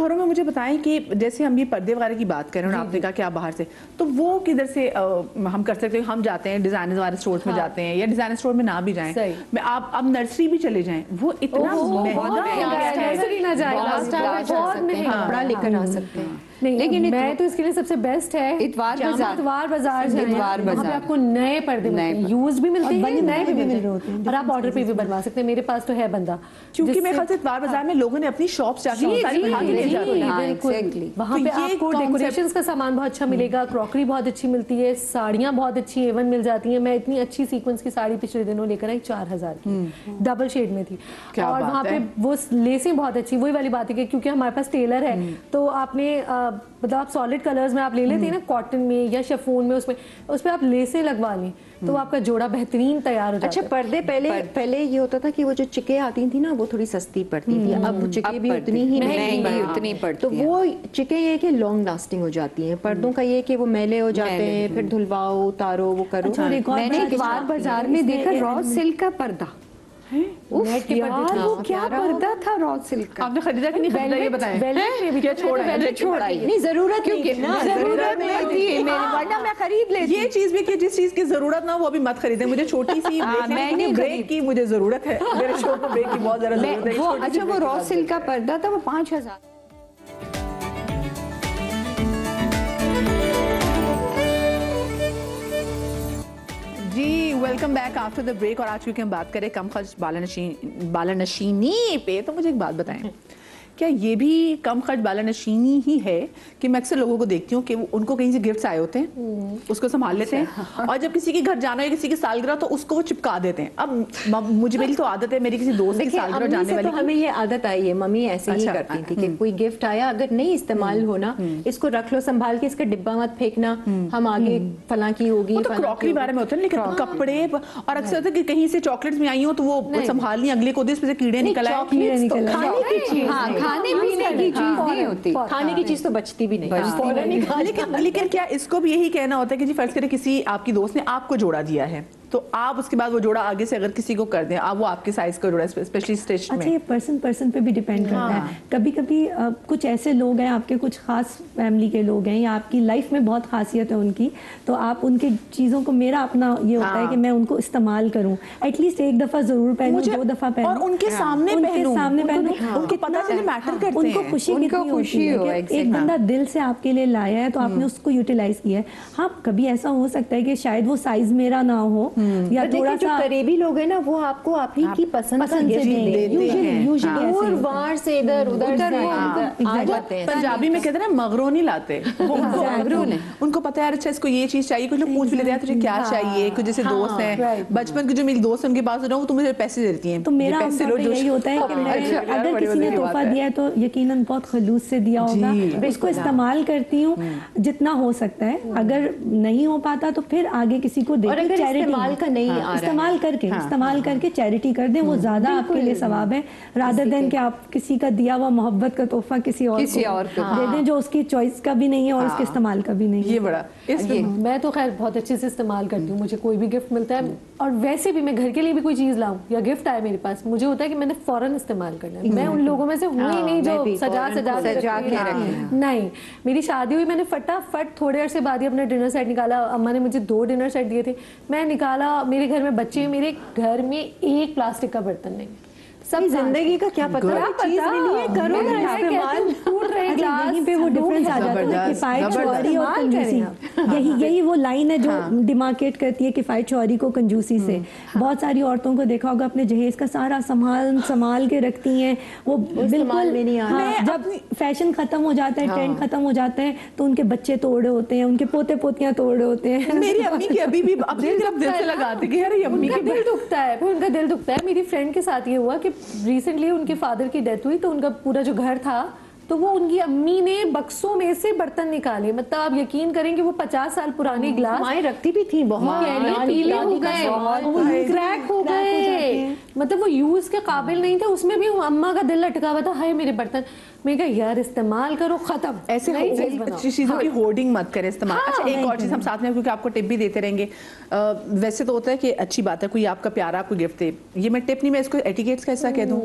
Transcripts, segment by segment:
घरों में मुझे बताएं कि जैसे हम ये पर्दे वगैरह की बात करें और आपने कहा कि आप बाहर से, तो वो किधर से हम कर सकते हैं? हम जाते हैं डिजाइनर वाले स्टोर्स में जाते हैं, या डिजाइनर स्टोर में ना भी जाएं, मैं आप नर्सरी भी चले जाएं, वो इतना नर्सरी ना जाए, बहुत महंगा कपड़ा लेकर आ सकते हैं। नहीं, लेकिन मैं तो इसके लिए सबसे बेस्ट है इतवार बाजार वहाँ पे आपको नए पर्दे मिलते हैं, यूज भी मिलते हैं, नए भी मिल रहे होते हैं, और आप ऑर्डर पे भी बनवा सकते हैं। मेरे पास तो है बंदा, क्योंकि मेरे ख्याल से इतवार बाजार में लोगों ने अपनी शॉप्स जाके वहाँ पे आपको डेकोरेशंस का सामान बहुत अच्छा मिलेगा, क्रॉकरी बहुत अच्छी मिलती है, साड़ियाँ बहुत अच्छी एवन मिल जाती है। मैं इतनी अच्छी सीक्वेंस की साड़ी पिछले दिनों लेकर आई 4000 की, डबल शेड में थी, और वहाँ पे वो लेसें बहुत अच्छी। वही वाली बात है कि क्योंकि हमारे पास टेलर है, तो आपने मतलब आप सॉलिड कलर्स में आप ले लेते हैं ना, कॉटन में या शिफॉन में, उस पे आप लेसें लगवा लें तो आपका जोड़ा बेहतरीन तैयार हो जाता है। अच्छा, पर्दे पहले ये होता था कि वो जो चिके आती थी ना, वो थोड़ी सस्ती पड़ती थी, अब वो चिके भी उतनी ही महंगी उतनी पड़ती, तो वो चिके ये कि लॉन्ग लास्टिंग हो जाती हैं। पर्दों का ये कि वो मैले हो जाते हैं, फिर धुलवाओ, उतारो, वो करो। मैंने इतवार बाजार में देखा रॉ सिल्क का पर्दा, वो क्या पर्दा था रॉ सिल्क का। आपने खरीदा कि नहीं खरीदा ये बताएं? क्या छोड़ा नहीं, जरूरत नहीं थी, वरना मैं खरीद लेती। ये चीज भी कि जिस चीज की जरूरत ना वो अभी मत खरीदें। मुझे छोटी सी ब्रेक की मुझे जरूरत है, मेरे शो को ब्रेक की बहुत ज्यादा जरूरत है। अच्छा, वो रॉ सिल्क का पर्दा था, वो 5000। जी welcome back after the break. और आज क्योंकि हम बात करें कम खर्च बालानशीनी पे, तो मुझे एक बात बताएं, क्या ये भी कम खर्च बालानशीनी ही है कि मैं अक्सर लोगों को देखती हूँ कि उनको कहीं से गिफ्ट्स आए होते हैं, उसको संभाल लेते हैं, और जब किसी के घर जाना है, किसी की सालगिरह, तो उसको वो चिपका देते हैं। अब मुझे मेरी तो आदत है, मेरी किसी दोस्त की सालगिरह जाने वाली, तो हमें ये आदत आई है, मम्मी ऐसे ही करती थी कि कोई गिफ्ट आया, अगर नहीं इस्तेमाल होना, इसको रख लो संभाल के, इसका डिब्बा मत फेंकना, हम आगे फला की होगी। तो क्रॉकरी बारे में होता है, लेकिन कपड़े और अक्सर होता है कि कहीं से चॉकलेट्स में आई हो तो वो संभालनी अगले को दे, कीड़े निकल आए, खाने की चीज, खाने पीने की चीज नहीं होती, खाने की चीज तो बचती भी नहीं। लेकिन क्या इसको भी यही कहना होता है कि जी फर्ज करें किसी आपकी दोस्त ने आपको जोड़ा दिया है, तो आप उसके बाद वो जोड़ा आगे से अगर किसी को कर दें, आप वो आपके साइज का जोड़ा स्पेशली स्टिच में। अच्छा, ये पर्सन पे भी डिपेंड करता है। कभी कभी कुछ ऐसे लोग हैं, आपके कुछ खास फैमिली के लोग हैं, या आपकी लाइफ में बहुत खासियत है उनकी, तो आप उनके चीज़ों को, मेरा अपना ये होता है कि मैं उनको इस्तेमाल करूं, एटलीस्ट एक दफ़ा ज़रूर पहनूं, 2 दफ़ा पहनूं, और उनके सामने पहनूं, उनको पता चले मैटर करते हैं, उनको खुशी कितनी होती है कि एक बंदा दिल से आपके लिए लाया है, तो आपने उसको यूटिलाइज किया है। हाँ, कभी ऐसा हो सकता है कि शायद वो साइज मेरा ना हो, या थोड़ा जो करीबी लोग हैं ना, वो आपको आप ही की पसंद से देते हैं, बाहर से इधर उधर आ जाते हैं। पंजाबी में कहते हैं ना, मगरोनी लाते, उनको पता है अच्छा इसको ये चीज चाहिए, कुछ लोग पूछ भी लेते हैं तुझे क्या चाहिए, कुछ जैसे दोस्त हैं, बचपन के जो मेरी दोस्त है उनके पास रहूं तो मुझे पैसे देती हैं, तो मेरा यही होता है कि मैं अगर किसी ने तोहफा दिया है तो यकीनन बहुत खलूस से दिया होगा, उसको इस्तेमाल करती हूँ जितना हो सकता है। अगर नहीं हो पाता तो फिर आगे किसी को दे, इस्तेमाल करके चैरिटी कर दें, वो ज्यादा आपके लिए सवाब है, रादर देन कि आप किसी का दिया हुआ मोहब्बत का तोहफा किसी और को दे दें जो उसकी चॉइस का भी नहीं है और उसके इस्तेमाल का भी नहीं है। ये बड़ा मैं तो खैर बहुत अच्छे से इस्तेमाल करती हूँ। मुझे कोई भी गिफ्ट मिलता है, और वैसे भी मैं घर के लिए भी कोई चीज लाऊं या गिफ्ट आए मेरे पास, मुझे होता है कि मैंने फौरन इस्तेमाल करना है। मैं उन लोगों में से हूँ ही नहीं जो सजा के नहीं। मेरी शादी हुई, मैंने फटाफट थोड़े अरसे बाद ही अपना डिनर सेट निकाला। अम्मा ने मुझे 2 डिनर सेट दिए थे, मैं निकाला। मेरे घर में बच्चे, मेरे घर में एक प्लास्टिक का बर्तन नहीं, सब जिंदगी का क्या पता, चीज मिली है, करो ना इस्तेमाल। टूट रहे ग्लास, यहीं पे वो डिफरेंस आ जाता है ना, किफायत चौरी और कंजूसी। यही वो लाइन है जो डिमार्केट करती है किफायत चौरी को कंजूसी से। बहुत सारी औरतों को देखा होगा अपने जहेज का सारा संभाल के रखती हैं, वो बिल्कुल में नहीं आता। जब फैशन खत्म हो जाता है, ट्रेंड खत्म हो जाता है, तो उनके बच्चे तोड़े होते हैं, उनके पोते पोतियां तोड़े होते हैं। मेरी अम्मी की अभी भी दिल से लगाते कि अरे अम्मी का दिल दुखता है, फिर उनका दिल दुखता है। मेरी फ्रेंड के साथ ये हुआ कि रिसेंटली उनके फादर की डेथ हुई, तो उनका पूरा जो घर था, तो वो उनकी अम्मी ने बक्सों में से बर्तन निकाले। मतलब आप यकीन करेंगे वो 50 साल पुराने ग्लास माएं रखती भी थी, बहुत पीले हो गए, क्रैक हो गए, मतलब वो यूज के काबिल नहीं थे। उसमें भी अम्मा का दिल लटका हुआ था, हाय मेरे बर्तन। मैं कहा यार इस्तेमाल करो, खत्म। ऐसे अच्छी चीजों की होर्डिंग मत करें, इस्तेमाल। अच्छा, एक और चीज हम साथ में, क्योंकि आपको टिप भी देते रहेंगे। वैसे तो होता है कि अच्छी बात है, कोई आपका प्यारा आपको गिफ्ट दे, ये मैं टिप नहीं, मैं इसको एटिकेट्स का हिस्सा कह दूं।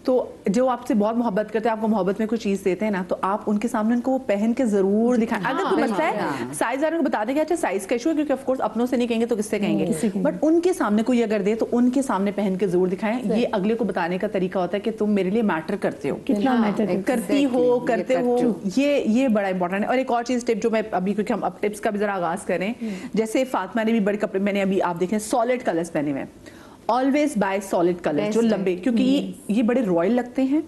तो जो आपसे बहुत मोहब्बत करते हैं, आपको मोहब्बत में कोई चीज देते हैं ना, तो आप उनके सामने उनको वो पहन के जरूर दिखाएं। अगर कोई मसला है साइज वाले को बता देंगे, अच्छा साइज का इशू है, क्योंकि ऑफ कोर्स अपनों से नहीं कहेंगे तो किससे कहेंगे, बट उनके सामने कोई अगर दे तो उनके सामने पहन के जरूर दिखाएं। ये अगले को बताने का तरीका होता है कि तुम मेरे लिए मैटर करते हो, कितना मैटर करती हो, करते हो, ये बड़ा इंपॉर्टेंट है। और एक और चीज टिप जो मैं अभी, क्योंकि हम अब टिप्स का भी जरा आगाज करें, जैसे फातिमा ने भी बड़े कपड़े, मैंने अभी आप देखें सॉलिड कलर्स पहने हुए, ऑलवेज बाय सॉलिड कलर, जो लंबे, क्योंकि ये बड़े रॉयल लगते हैं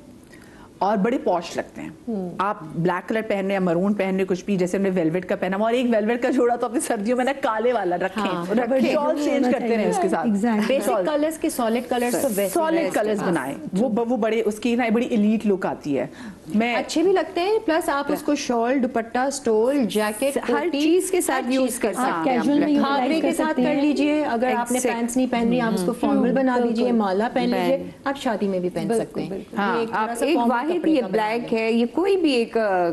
और बड़े पॉश लगते हैं। आप ब्लैक कलर पहन रहे हैं, मरून पहन रहे, कुछ भी, जैसे हमने वेलवेट का पहना, और एक वेलवेट का जोड़ा तो अपनी सर्दियों में ना काले वाला रखें, शॉल चेंज करते रहे उसके साथ। बेसिक कलर्स के सॉलिड कलर्स, तो सॉलिड कलर्स बनाएं, वो बड़े, उसकी ना बड़ी एलीट लुक आती है, मैं अच्छे भी लगते हैं। प्लस आप उसको शॉल, दुपट्टा, स्टोल, जैकेट, हर चीज के साथ यूज कर सकते हैं। घाघरे के साथ कर लीजिए, अगर आपने पैंट्स नहीं पहन रही आप उसको फॉर्मल बना दीजिए, माला पहन लीजिए, आप शादी में भी पहन सकते हैं। आप एक वाहिद, ये ब्लैक है, ये कोई भी एक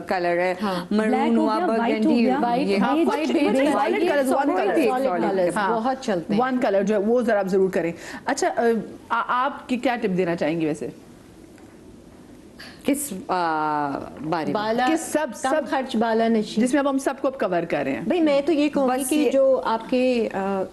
कलर है, मरून हुआ, बर्गंडी, बहुत चलते हैं। वन कलर जो है वो जरा आप जरूर करें। अच्छा, आप क्या टिप देना चाहेंगी वैसे किस बारे में? किस सब खर्च बाला नशीन, जिसमें अब हम सबको अब कवर कर रहे हैं? भाई मैं तो ये कहूँगी कि जो आपके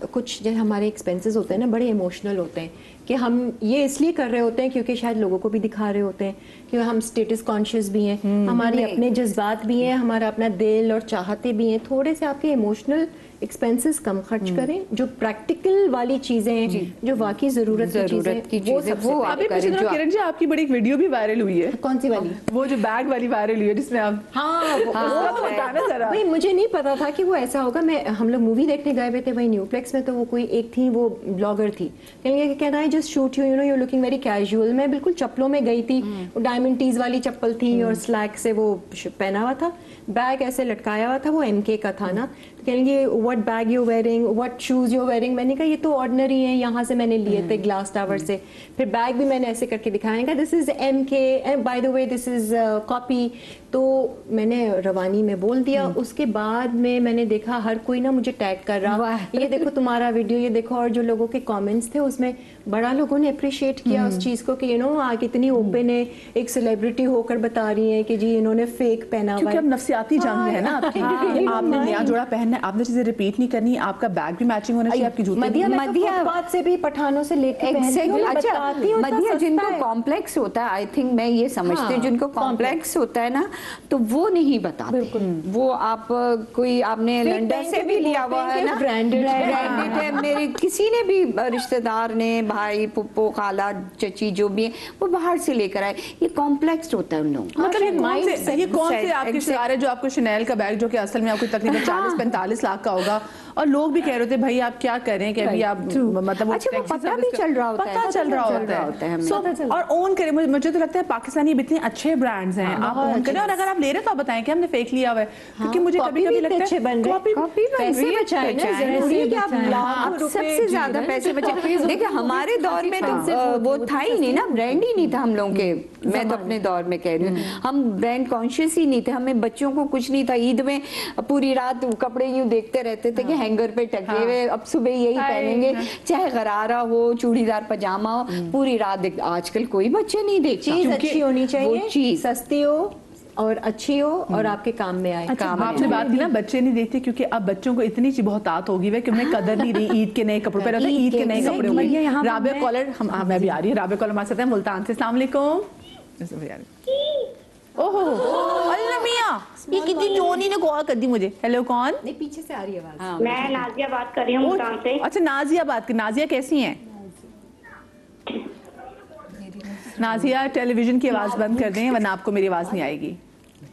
कुछ जो हमारे एक्सपेंसेस होते हैं ना, बड़े इमोशनल होते हैं, कि हम ये इसलिए कर रहे होते हैं क्योंकि शायद लोगों को भी दिखा रहे होते हैं कि हम स्टेटस कॉन्शियस भी हैं, हमारे अपने जज्बात भी हैं, हमारा अपना दिल और चाहते भी हैं। थोड़े से आपके इमोशनल एक्सपेंसेस कम खर्च करें, जो प्रैक्टिकल वाली चीजें हैं, जो वाकई जरूरत की चीजें, वो अभी पिछले दिनों किरण जी आपकी बड़ी एक वीडियो भी वायरल हुई है। कौन सी वाली? वो जो बैग वाली वायरल हुई है, जिसमें आप, हाँ, वो बताना जरा। भाई मुझे नहीं पता था कि वो ऐसा होगा। हम लोग मूवी देखने गए हुए थे वही न्यूप्लेक्स में, तो वो कोई एक थी, वो ब्लॉगर थी, कहना है just shoot you know, you looking very casual. मैं बिल्कुल चप्पलों में गई थी, डायमंड टीज वाली चप्पल थी और स्लैक से वो पहना हुआ था, बैग ऐसे लटकाया हुआ था, वो MK का था ना। तो कहेंगे what bag you wearing, what shoes you wearing. मैंने कहा ये तो ऑर्डिनरी है, यहाँ से मैंने लिए थे ग्लास टावर से। फिर बैग भी मैंने ऐसे करके दिखाया, this is MK and by the way this is copy. तो मैंने रवानी में बोल दिया। उसके बाद में मैंने देखा हर कोई ना मुझे टैग कर रहा, ये देखो तुम्हारा वीडियो, ये देखो। और जो लोगों के कमेंट्स थे उसमें बड़ा लोगों ने अप्रिशिएट किया उस चीज को कि यू नो आप कितनी ओपन है, एक सेलिब्रिटी होकर बता रही है कि जी इन्होंने फेक पहना हुआ है। क्योंकि अब नफसियाती जंग है ना आपकी, आपने नया जोड़ा पहनना है, आपने चीजें रिपीट नहीं करनी, आपका बैग भी मैचिंग होना चाहिए, आपकी जूते। मदिया बात से भी पठानों से लेकर मदिया जिनको कॉम्प्लेक्स होता है, आई थिंक मैं ये समझती हूँ, जिनको कॉम्प्लेक्स होता है ना, तो वो नहीं बताते। वो आप कोई आपने लंदन से भी लिया हुआ है ना, ब्रांडेड है, मेरे किसी ने भी रिश्तेदार ने, भाई, पुप्पो, खाला, चची जो भी है, वो बाहर से लेकर आए। ये कॉम्प्लेक्स होता है उन लोगों। मतलब ये कौन से आपके रिश्तेदार है जो आपको शनेल का बैग, जो कि असल में आपको तकरीबन 40-45 लाख का होगा, और लोग भी कह रहे थे भाई आप क्या करें कि अभी आप मतलब अच्छा वो पता भी चल रहा होता है, पता चल रहा होता है। और ओन करें, मुझे तो लगता है पाकिस्तानी इतने अच्छे ब्रांड्स हैं, आप ओन करें, और अगर आप ले रहे तो आप बताएं कि हमने फेक लिया हुआ है, क्योंकि मुझे कभी-कभी लगता है कॉपी पैसे बचाएं ना, जरूरी है कि आप सबसे ज्यादा पैसे बचाएं। देखिए हमारे दौर में तो वो था ही नहीं ना, ब्रांड ही नहीं था हम लोगों के। मैं तो अपने दौर में कह रही हूँ, हम ब्रांड कॉन्शियस ही नहीं थे, हमें बच्चों को कुछ नहीं था। ईद में पूरी रात कपड़े यूं देखते रहते थे कि हैंगर पे टके हुए, अब सुबह यही पहनेंगे, चाहे गरारा हो, चूड़ीदार पजामा हो, पूरी रात आजकल कोई बच्चे नहीं देखता। चीज अच्छी होनी चाहिए, सस्ती हो और अच्छी हो और आपके काम में आए। अच्छा, आपने बात की ना बच्चे नहीं देखते, क्योंकि अब बच्चों को इतनी सी बहुतात होगी है कि उन्हें कदर नहीं रही। ईद के नए कपड़े पहने होते हैं, ईद के नए कपड़े होंगे। राबिया कॉलर, मैं भी आ रही है, राबिया कॉलर हमारे साथ है मुल्तान से। अस्सलाम वालेकुम। ओहो अल्लाह मियां, ये कितनी जोनी ने कॉल कर दी मुझे। हेलो, कौन? नहीं, पीछे से आ रही है आवाज। मैं नाजिया बात कर रही हूँ मुल्तान से। अच्छा नाजिया बात कर, नाजिया कैसी हैं? नाजिया टेलीविजन की आवाज बंद कर दें वरना आपको मेरी आवाज नहीं आएगी।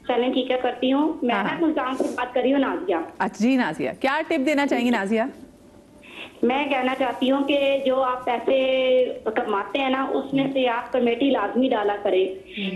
चलें ठीक है, करती हूँ। मैं ना मुल्तान से बात कर रही हूँ, नाजिया। अच्छा जी नाजिया, क्या टिप देना चाहेंगी नाजिया? मैं कहना चाहती हूँ कि जो आप पैसे कमाते हैं ना, उसमें से आप कमेटी लाजमी डाला करें,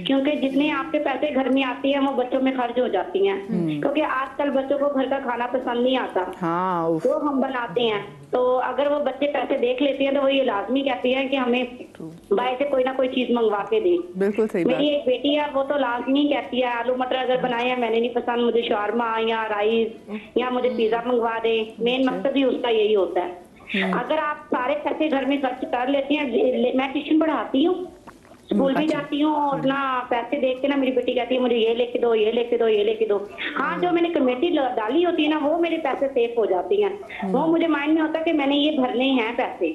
क्योंकि जितने आपके पैसे घर में आती हैं वो बच्चों में खर्च हो जाती हैं, क्योंकि आजकल बच्चों को घर का खाना पसंद नहीं आता। हाँ, जो हम बनाते हैं, तो अगर वो बच्चे पैसे देख लेते हैं तो वो ये लाजमी कहती हैं कि हमें बाहर से कोई ना कोई चीज मंगवा के दे। बिल्कुल सही बात। मेरी एक बेटी है, वो तो लाजमी कहती है आलू मटर अगर बनाए हैं मैंने नहीं पसंद, मुझे शावरमा या राइस या मुझे पिज्जा मंगवा दे। मेन मकसद ही उसका यही होता है। अगर आप सारे पैसे घर में खर्च कर लेते हैं, मैं ट्यूशन पढ़ाती हूँ, स्कूल भी जाती हूँ और ना पैसे देख के ना मेरी बेटी कहती है मुझे ये लेके दो, ये लेके दो, ये लेके दो। हाँ, जो मैंने कमेटी डाली होती है ना, वो मेरे पैसे सेफ हो जाती हैं। वो मुझे माइंड में होता है कि मैंने ये भरने हैं पैसे,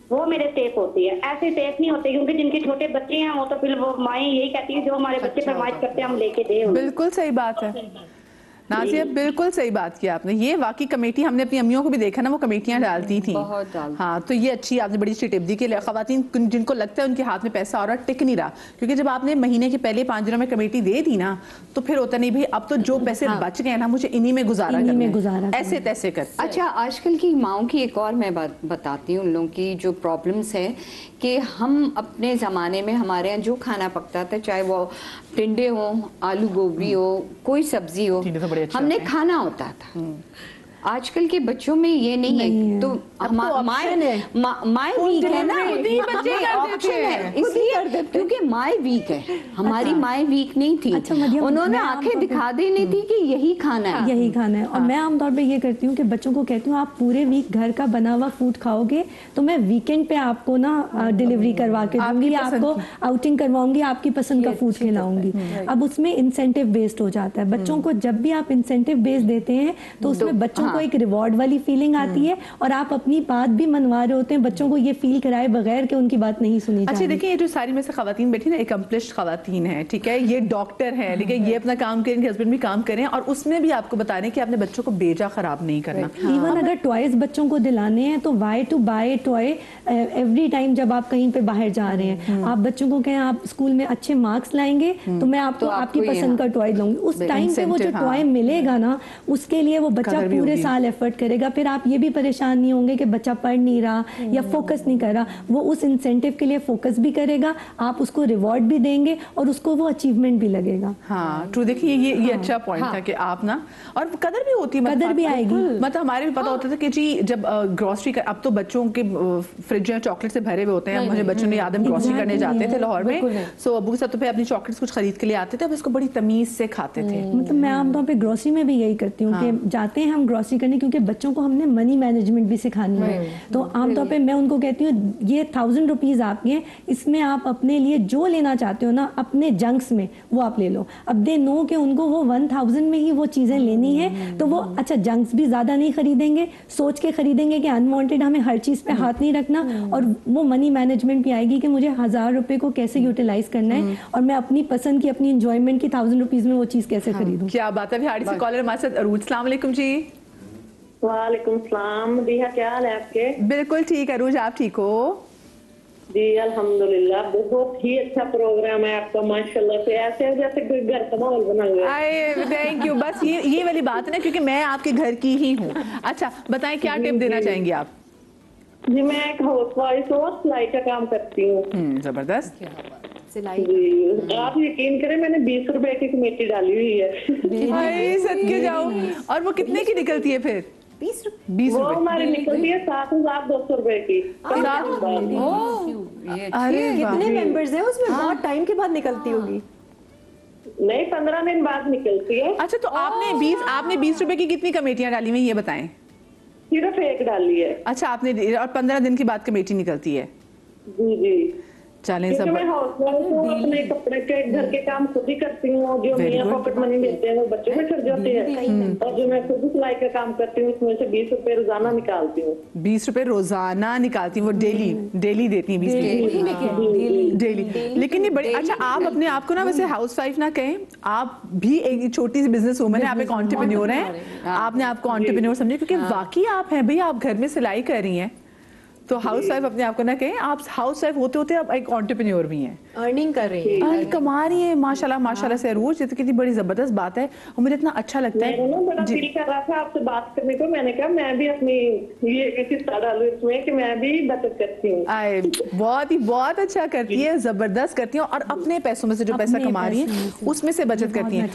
वो मेरे सेफ होती है। ऐसे सेफ नहीं होते, क्योंकि जिनके छोटे बच्चे हैं वो तो फिर वो माएँ यही कहती है जो हमारे बच्चे फरमाइश करते हैं हम लेके दे। बिल्कुल सही बात है नाज़िया, बिल्कुल सही बात की आपने। ये वाकई कमेटी हमने अपनी अम्मियों को भी देखा ना, वो कमेटियां डालती थी। हाँ, तो ये अच्छी आपने बड़ी अच्छी टिप दी कि खवातीन जिनको लगता है उनके हाथ में पैसा और टिक नहीं रहा, क्योंकि जब आपने महीने के पहले 5 दिनों में कमेटी दे दी ना, तो फिर होता नहीं भाई अब तो जो पैसे बच गए ना मुझे इन्हीं में गुजारा करना, ऐसे तैसे कर। अच्छा, आजकल की माओं की एक और मैं बात बताती हूँ, उन लोगों की जो प्रॉब्लम्स है कि हम अपने ज़माने में हमारे यहाँ जो खाना पकता था, चाहे वो टिंडे हो, आलू गोभी हो, कोई सब्जी हो, हमने खाना होता था। आजकल के बच्चों में ये नहीं है, तो माए वीक है ना, ऑप्शन है, इसलिए क्योंकि माए वीक है, हमारी माए वीक नहीं थी। उन्होंने आंखें दिखा देनी थी कि यही खाना है, यही खाना है। और मैं आमतौर पे ये करती हूँ कि बच्चों को कहती हूँ आप पूरे वीक घर का बना हुआ फूड खाओगे तो मैं वीकेंड पे आपको ना डिलीवरी करवा के दूंगी, आपको आउटिंग करवाऊंगी, आपकी पसंद का फूड खिलाऊंगी। अब उसमें इंसेंटिव बेस्ड हो जाता है। बच्चों को जब भी आप इंसेंटिव बेस्ड देते हैं तो उसमें बच्चों को एक रिवॉर्ड वाली फीलिंग आती है और आप अपनी बात भी मनवा रहे होते हैं, बच्चों को ये फील कराए बगैर कि उनकी बात नहीं सुनी। अच्छा देखिए, ये जो सारी में से खवातीन बैठी ना, एकम्प्लिश्ड खवातीन है, ठीक है, ये डॉक्टर है, ठीक है, ये अपना काम करें, इनके हस्बैंड भी काम करें, और उसमें भी आपको बता रहे हैं कि आपने बच्चों को बेजा खराब नहीं करना। इवन अगर टॉयज बच्चों को दिलाने हैं तो why to buy toy every time जब आप कहीं पे बाहर जा रहे हैं, आप बच्चों को कहें आप स्कूल में अच्छे मार्क्स लाएंगे तो मैं आपको आपकी पसंद का टॉय दूंगी। उस टाइम पे वो जो टॉय मिलेगा ना, उसके लिए वो बच्चा पूरे साल एफर्ट करेगा। फिर आप ये भी परेशान नहीं होंगे कि बच्चा पढ़ नहीं रहा या फोकस नहीं कर रहा, वो उस इंसेंटिव के लिए फोकस भी करेगा, आप उसको रिवॉर्ड भी देंगे और उसको वो अचीवमेंट भी लगेगा। हाँ ट्रू, देखिए ये अच्छा पॉइंट था कि आप ना, और कदर भी होती है, कदर भी आएगी। मतलब हमारे भी पता होता था कि जी जब ग्रोसरी कर, अब तो बच्चों के फ्रिज में चॉकलेट से भरे हुए होते हैं। मुझे बच्चों ने याद है ग्रोसरी करने जाते थे लाहौर में, सो अबू के साथ तो अपनी चॉकलेट्स कुछ खरीद के लिए आते थे, अब इसको बड़ी तमीज से खाते थे। मतलब मैं आमतौर पे ग्रोसरी में भी यही करती हूँ कि जाते हैं हम ग्रोसरी करने, क्योंकि बच्चों को हमने मनी मैनेजमेंट भी सिखानी है। तो आमतौर पे मैं उनको कहती हूँ ये 1000 रुपीज आपके हैं, इसमें आप अपने लिए जो लेना चाहते हो ना अपने जंक्स में वो आप ले लो। अब दे नो कि उनको वो 1000 में ही वो चीजें लेनी है, तो वो अच्छा जंक्स भी ज्यादा नहीं खरीदेंगे, सोच के खरीदेंगे कि अनवांटेड हमें हर चीज पे हाथ नहीं रखना, और वो मनी मैनेजमेंट भी आएगी कि मुझे 1000 रुपए को कैसे यूटिलाइज करना है और मैं अपनी पसंद की अपनी इंजॉयमेंट की 1000 रुपीज में वो चीज कैसे खरीदूं। क्या बात है। बिहाड़ी से कॉलर हमारे साथ अरूज, अस्सलाम वालेकुम जी। वालेकुम सलाम दिया, क्या हाल है आपके? बिल्कुल ठीक है अरूज, आप ठीक हो? जी अल्हम्दुलिल्लाह, बहुत ही अच्छा प्रोग्राम है आपका माशाल्लाह से, ऐसे जैसे कोई घर का माहौल बना हुआ है। Thank you. बस ये वाली बात है ना, क्योंकि मैं आपके घर की ही हूँ। अच्छा बताएं क्या टिप देना चाहेंगी आप? जी मैं एक हाउसवाइफ हूँ, सिलाई का काम करती हूँ। जबरदस्त। जी आप यकीन करें मैंने 20 रुपए की कमेटी डाली हुई है। सदके जाओ। और वो कितने की निकलती है फिर? 20 रुपए। वो हमारी निकलती है 7200 रुपए की। अरे कितने मेंबर्स हैं उसमें? बहुत टाइम के बाद निकलती होगी। नहीं 15 दिन बाद निकलती है। अच्छा तो आपने 20 रुपए की कितनी कमेटियां डाली हुई ये बताएं? सिर्फ एक डाली है। अच्छा आपने, और 15 दिन के बाद कमेटी निकलती है? जी जी चलें सब। मैं हाउसवाइफ हूँ, अपने कपड़े के घर के काम खुद ही करती हूँ, जो मियाँ पॉकेट मनी देते हैं वो बच्चों में खर्च जाते हैं, और जो मैं खुद ही सिलाई का काम करती हूँ उसमें से 20 रुपए रोजाना निकालती हूँ। 20 रुपए रोजाना निकालती हूँ? वो डेली देती हैं 20 रुपए डेली। लेकिन ये बड़ी अच्छा, आप अपने आप को ना वैसे हाउस वाइफ ना कहें, आप भी एक छोटी सी बिजनेस वूमन है, आप एक एंटरप्रेन्योर हैं, आपने आपको एंटरप्रेन्योर समझे, क्योंकि वाकई आप हैं भाई, आप घर में सिलाई कर रही हैं, तो हाउस वाइफ अपने आप को ना कहें, आप हाउस वाइफ होते होते आप एक एंटरप्रेन्योर भी हैं, अर्निंग कर रही है, कमा रही है माशाल्लाह माशाल्लाह से। रोज ये तो कितनी बड़ी जबरदस्त बात है और मुझे इतना अच्छा लगता है। मैं बड़ा फील कर रहा था आपसे बात करने को, मैंने कहा मैं भी अपनी ये हिस्सा डालूं इसमें कि मैं भी बचत करती हूँ। बहुत अच्छा करती है, जबरदस्त करती है, और अपने पैसों में से जो पैसा कमा रही है उसमें से बचत करती है।